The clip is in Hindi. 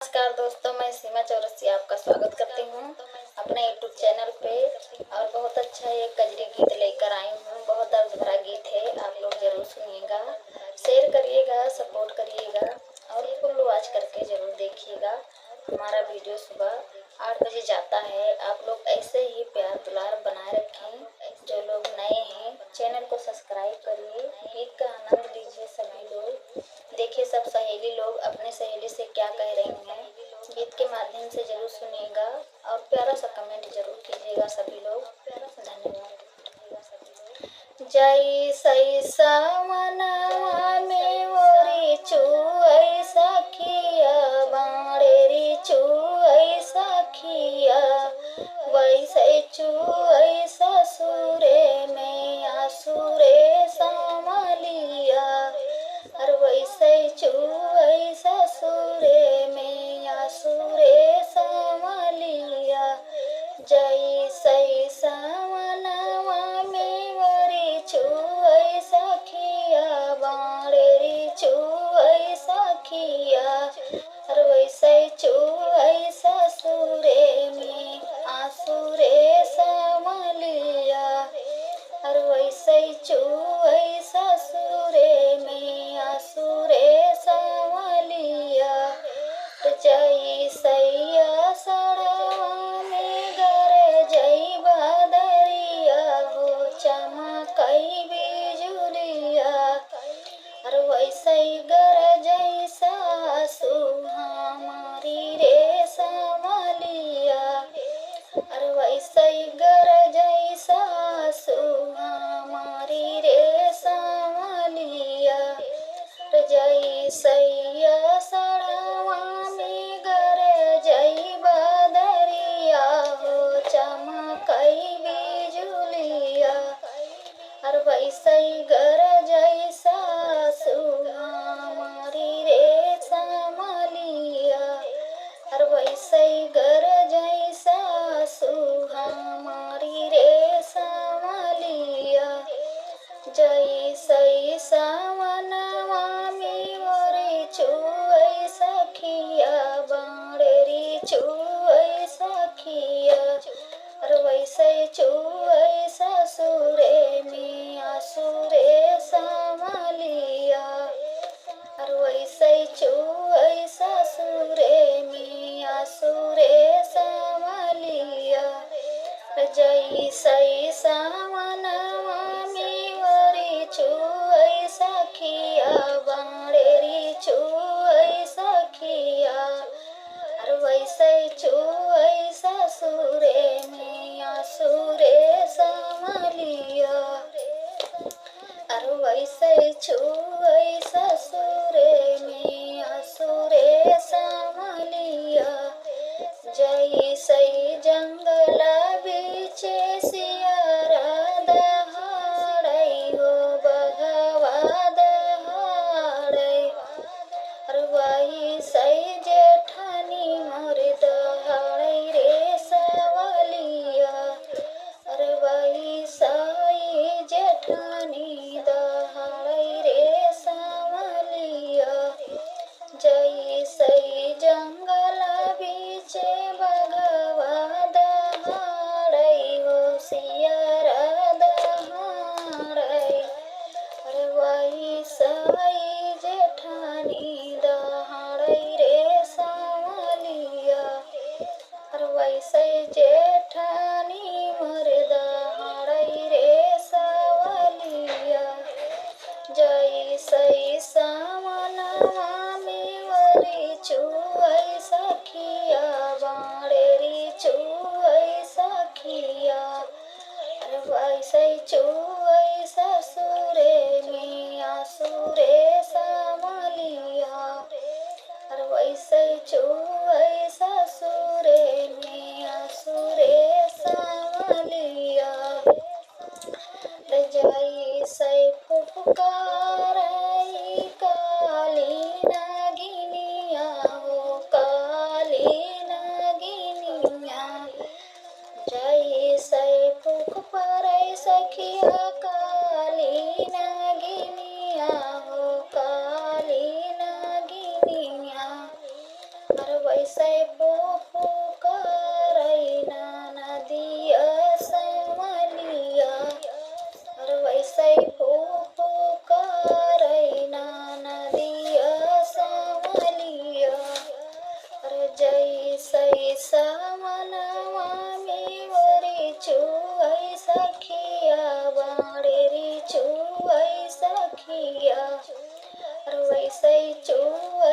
नमस्कार दोस्तों, मैं सीमा चौरसिया आपका स्वागत करती हूँ अपने यूट्यूब चैनल पे। और बहुत अच्छा एक कजरी गीत लेकर आई हूँ। बहुत दर्द भरा गीत है, आप लोग जरूर सुनिएगा, शेयर करिएगा, सपोर्ट करिएगा और फुल वॉच करके जरूर देखिएगा। हमारा वीडियो सुबह 8 बजे जाता है। आप लोग ऐसे ही प्यार दुलार बनाए रखें। जो लोग नए हैं चैनल को सब्सक्राइब करिए, गीत का आनंद लीजिए। सभी लोग देखिए, सब सहेली लोग अपने सहेली से क्या कह रही हैं, गीत के माध्यम से जरूर सुनिएगा और प्यारा सा कमेंट जरूर कीजिएगा सभी लोग। धन्यवाद। जय सई सावनवा में मोरी चुई सखिया, बाड़ेरी चुई सखिया, वैसे चुई ससुरे में आसुरे संभलिया। और वैसे चुई ससुरे में आसुरे संभलिया। जय सई सावनवा में वरी चुई सखिया, बाड़ेरी चुई सखिया, और वैसे चुई ससुरे में आसुरे संभलिया। और वैसे चुई ससुरे में आसुरे संभलिया। जय सैया सड़वा में गरे जय बदरिया हो, चमकई बिजुलिया। और वैसे गर जय सासु हमारी रे संभलिया। और वैसे गर जय सासु हमारी रे संभलिया। जय सैया सड़वा में गर जय बदरिया हो, चमकई बिजुलिया। और वैसे गर जय सासु हमारी रे संभलिया। और वैसे गर जय सासु हमारी रे संभलिया। जय सई सावनवा में वरी चुई सखिया, बाड़ेरी चुई सखिया, और वैसे चुई ससुरे में आसुरे संभलिया। और वैसे चुई ससुरे में आसुरे संभलिया। जय सई सावनवा में वरी चुई सखिया, बाड़ेरी चुई सखिया, और वैसे चुई ससुरे में आसुरे संभलिया। और वैसे चुई ससुरे में आसुरे संभलिया। जय सई जंगला बीचे सियारा दहाड़ई हो, बघवा दहाड़ई। और वही सई जेठानी मोर दहाड़ई रे सवलिया। और वही सई जेठानी दहाड़ई रे सवलिया। जय सई जंगला बीचे बघवा दहाड़ई हो, सियारा दहाड़ई। और वही सई जेठानी दहाड़ई रे संभलिया। और वैसे जेठानी मोर दहाड़ई रे संभलिया। जय सई सावनवा में वरी चुई सखिया, बाड़ेरी चुई सखिया, और वैसे चुई ससुरे में आसुरे संभलिया। और वैसे चुई ससुरे में आसुरे संभलिया। जय सई फुफकारई काली नागिनिया हो, काली नागिनिया। जय सई फुफकारई सखिया, काली नागिनिया हो, काली नागिनिया। और वैसे फूफू करैना नदिया संवलिया, अरे वैसे फूफू करैना नदिया संवलिया, अरे जैसे सावनवा में वरी चुअई सखिया बाड़ेरी चुअई सखिया, अरे वैसे चुअई